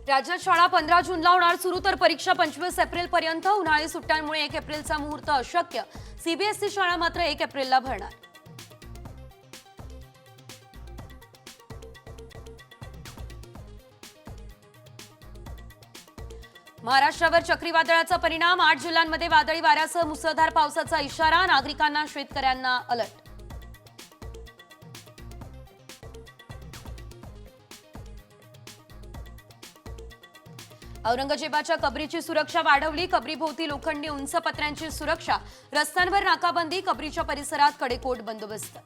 राज्यात शाळा 15 जूनला होणार सुरू, तर परीक्षा 25 एप्रिल पर्यंत। उन्हाळी सुट्ट्यांमुळे 1 एप्रिलचा मुहूर्त अशक्य। सीबीएसई शाळा मात्र 1 एप्रिलला भरणार। महाराष्ट्रावर चक्रीवादळाचा परिणाम, 8 जिल्ह्यांमध्ये वादळी वाऱ्यासह मुसळधार पावसाचा इशारा। नागरिकांना, शेतकऱ्यांना अलर्ट। औरंगजेबाच्या कबरीची सुरक्षा वाढवली, कबरीभोवती लोखंडी उंच पत्र्यांची सुरक्षा। रस्त्यांवर नाकाबंदी, कबरीच्या परिसरात कडेकोट बंदोबस्त।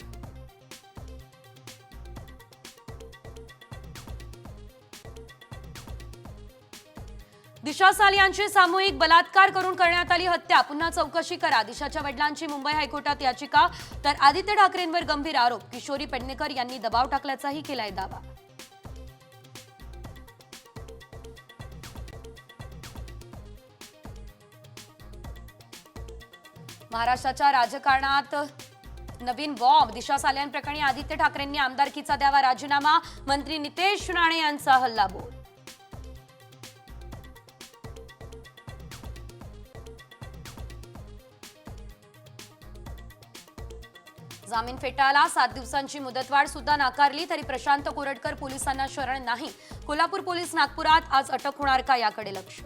दिशा साल यांची सामूहिक बलात्कार करून करण्यात आली हत्या, पुन्हा चौकशी करा। दिशाच्या वडिलांची मुंबई हायकोर्टात याचिका, तर आदित्य ठाकरेंवर गंभीर आरोप। किशोरी पेडणेकर यांनी दबाव टाकल्याचाही केलाय दावा। महाराष्ट्राच्या राजकारणात नवीन बॉम्ब, दिशा साल्यांप्रकरणी आदित्य ठाकरेंनी आमदारकीचा द्यावा राजीनामा। मंत्री नितेश राणे यांचा हल्लाबोल। जामीन फेटाळला, 7 दिवसांची मुदतवाढ सुद्धा नाकारली, तरी प्रशांत कोरटकर पोलिसांना शरण नाही। कोल्हापूर पोलीस नागपुरात आज अटक होणार का याकडे लक्ष।